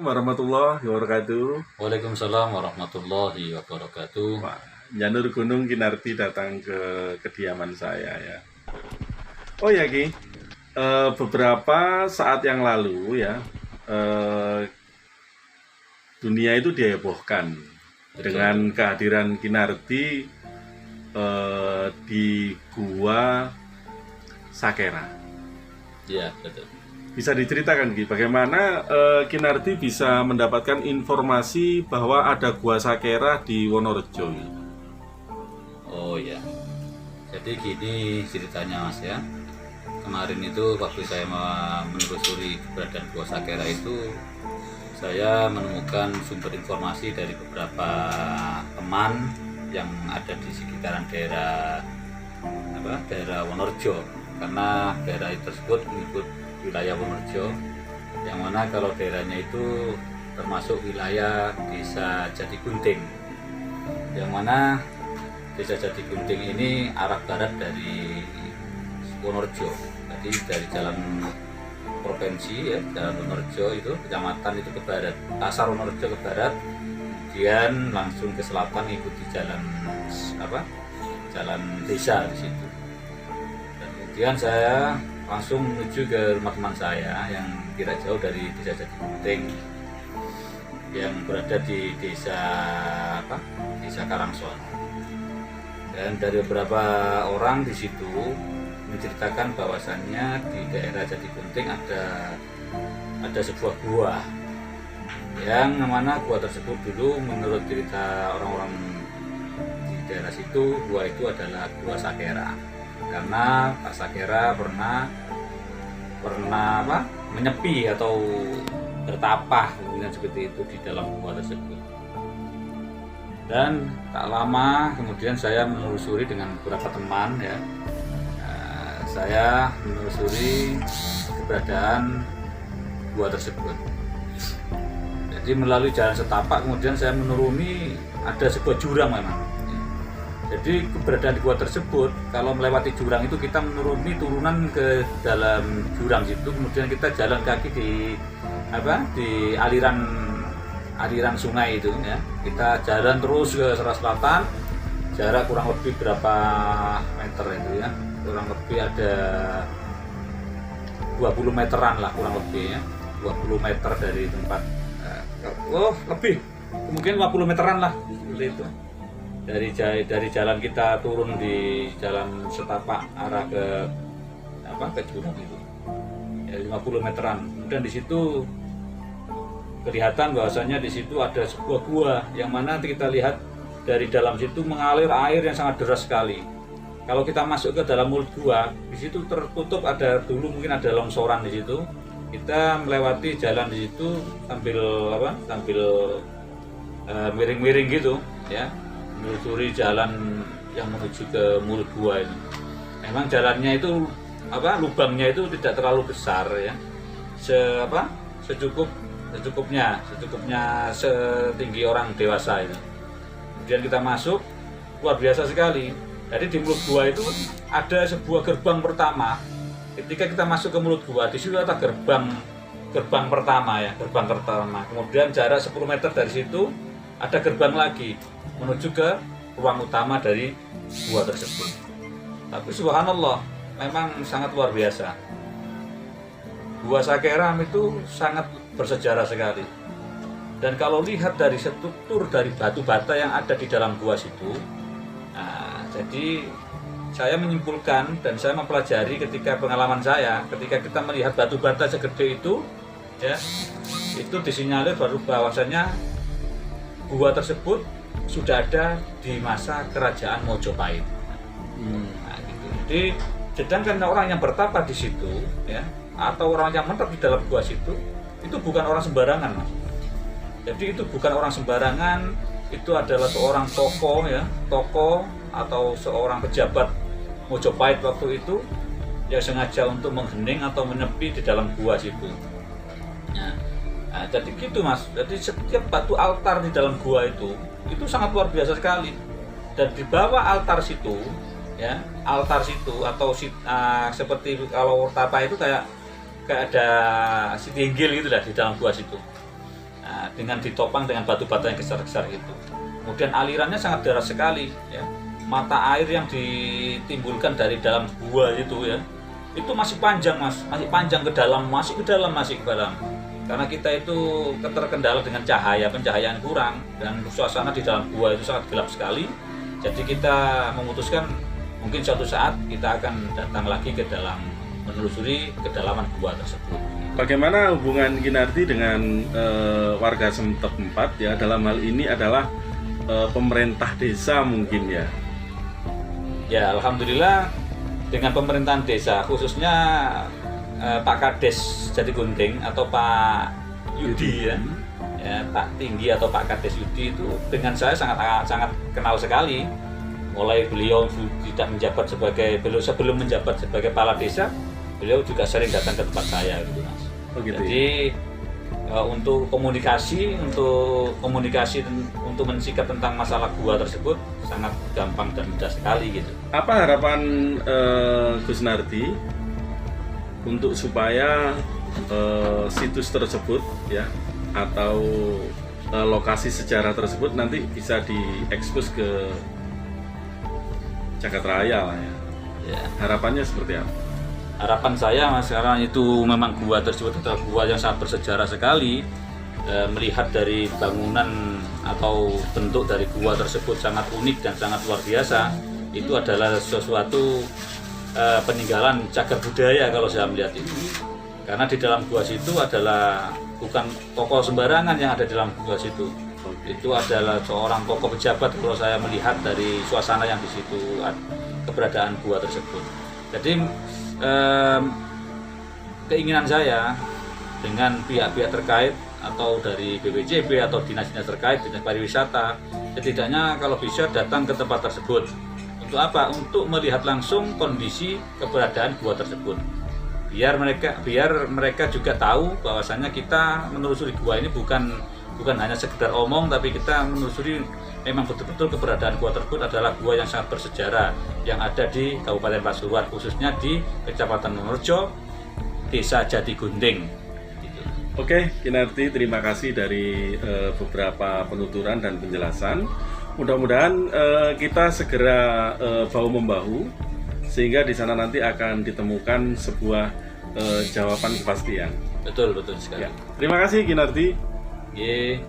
Warahmatullahi wabarakatuh. Waalaikumsalam warahmatullahi wabarakatuh. Pak Janur Gunung Kinarti datang ke kediaman saya ya. Oh ya Ki, beberapa saat yang lalu ya, dunia itu dihebohkan dengan kehadiran Kinarti di Gua Sakera. Iya, betul. Bisa diceritakan Ki, bagaimana Kinarti bisa mendapatkan informasi bahwa ada Gua Sakera di Wonorejo? Oh ya. Jadi gini ceritanya Mas ya. Kemarin itu waktu saya menelusuri keberadaan Gua Sakera itu, saya menemukan sumber informasi dari beberapa teman yang ada di sekitaran daerah Wonorejo, karena daerah tersebut mengikut wilayah Wonorejo, yang mana kalau daerahnya itu termasuk wilayah Desa Jatigunting, yang mana Desa Jatigunting ini arah barat dari Wonorejo. Jadi dari jalan provinsi ya, jalan Wonorejo itu kecamatan itu ke barat, pasar Wonorejo ke barat, kemudian langsung ke selatan ikuti jalan jalan desa di situ. Dan kemudian saya langsung menuju ke rumah teman saya yang tidak jauh dari Desa Jatigunting, yang berada di desa Karangson. Dan dari beberapa orang di situ menceritakan bahwasannya di daerah Jatigunting ada sebuah gua, yang mana gua tersebut dulu menurut cerita orang-orang di daerah situ, gua itu adalah Gua Sakera, karena Pak Sakera pernah menyepi atau bertapah kemudian seperti itu di dalam gua tersebut. Dan tak lama kemudian saya menelusuri dengan beberapa teman ya, saya menelusuri keberadaan gua tersebut. Jadi melalui jalan setapak kemudian saya menuruni, ada sebuah jurang memang. Jadi keberadaan gua tersebut, kalau melewati jurang itu kita menuruni turunan ke dalam jurang situ, kemudian kita jalan kaki di aliran sungai itu ya. Kita jalan terus ke arah selatan, jarak kurang lebih berapa meter itu ya, kurang lebih ada 20 meteran lah kurang lebih ya, 20 meter dari tempat lebih mungkin 50 meteran lah seperti itu, dari jalan kita turun di jalan setapak arah ke jurang itu ya, 50 meteran. Kemudian di situ kelihatan bahwasanya di situ ada sebuah gua, yang mana kita lihat dari dalam situ mengalir air yang sangat deras sekali. Kalau kita masuk ke dalam mulut gua, di situ tertutup, dulu mungkin ada longsoran di situ. Kita melewati jalan di situ sambil miring-miring gitu ya, menelusuri jalan yang menuju ke mulut gua ini. Memang jalannya itu lubangnya itu tidak terlalu besar ya, secukupnya setinggi orang dewasa itu. Kemudian kita masuk, luar biasa sekali. Jadi di mulut gua itu ada sebuah gerbang pertama. Ketika kita masuk ke mulut gua, di situ ada gerbang pertama ya, gerbang pertama. Kemudian jarak 10 meter dari situ ada gerbang lagi menuju ke ruang utama dari gua tersebut. Tapi subhanallah, memang sangat luar biasa. Gua Sakera itu sangat bersejarah sekali. Dan kalau lihat dari struktur dari batu bata yang ada di dalam gua situ, jadi saya menyimpulkan dan saya mempelajari ketika pengalaman saya, ketika kita melihat batu bata segede itu, ya, itu disinyalir baru bahwasanya gua tersebut sudah ada di masa kerajaan Mojopahit. Gitu. Jadi sedangkan orang yang bertapa di situ, ya, atau orang yang menetap di dalam gua situ, itu bukan orang sembarangan, Mas. Jadi itu bukan orang sembarangan, itu adalah seorang tokoh ya, atau seorang pejabat Mojopahit waktu itu yang sengaja untuk menghening atau menyepi di dalam gua situ. Nah, jadi gitu Mas. Jadi setiap batu altar di dalam gua itu sangat luar biasa sekali. Dan di bawah altar situ, ya, atau seperti kalau tapa itu kayak ada si tinggil gitu lah di dalam gua situ. dengan ditopang dengan batu-batu yang besar-besar itu. Kemudian alirannya sangat deras sekali ya. Mata air yang ditimbulkan dari dalam gua itu ya, itu masih panjang Mas, masih panjang ke dalam, masih ke dalam. Karena kita itu terkendala dengan pencahayaan kurang, dan suasana di dalam gua itu sangat gelap sekali. Jadi kita memutuskan mungkin suatu saat kita akan datang lagi ke dalam, menelusuri kedalaman gua tersebut. Bagaimana hubungan Kinarti dengan warga Semetep 4 ya, dalam hal ini adalah pemerintah desa mungkin ya? Ya, alhamdulillah dengan pemerintahan desa, khususnya Pak Kades Jatigunting atau Pak Yudi ya, Pak Tinggi atau Pak Kades Yudi itu dengan saya sangat kenal sekali. Mulai beliau sebelum menjabat sebagai kepala desa, beliau juga sering datang ke tempat saya gitu Mas. Oh, gitu. Jadi untuk komunikasi untuk mensikat tentang masalah gua tersebut sangat gampang dan mudah sekali gitu. Apa harapan Gus Narti untuk supaya situs tersebut ya, atau lokasi sejarah tersebut nanti bisa diekspos ke Jagat Raya lah ya? Ya. Harapannya seperti apa? Harapan saya Mas, sekarang itu memang gua tersebut adalah gua yang sangat bersejarah sekali. Melihat dari bangunan atau bentuk dari gua tersebut sangat unik dan sangat luar biasa. Itu adalah sesuatu peninggalan cagar budaya kalau saya melihat ini. Karena di dalam gua situ adalah bukan tokoh sembarangan yang ada di dalam gua situ. Itu adalah seorang tokoh pejabat kalau saya melihat dari suasana yang di situ, keberadaan gua tersebut. Jadi keinginan saya dengan pihak-pihak terkait atau dari BPJB atau dinas-dinas terkait, dinas pariwisata, setidaknya kalau bisa datang ke tempat tersebut. Untuk apa? Untuk melihat langsung kondisi keberadaan gua tersebut. Biar mereka juga tahu bahwasannya kita menelusuri gua ini bukan hanya sekedar omong, tapi kita menelusuri memang betul-betul keberadaan gua tersebut adalah gua yang sangat bersejarah yang ada di Kabupaten Pasuruan, khususnya di Kecamatan Wonorejo, Desa Jatigunting. Oke, Kinarti, terima kasih dari beberapa penuturan dan penjelasan. Mudah-mudahan kita segera bahu-membahu sehingga di sana nanti akan ditemukan sebuah jawaban kepastian. Betul sekali. Ya. Terima kasih, Kinarti. Yeah.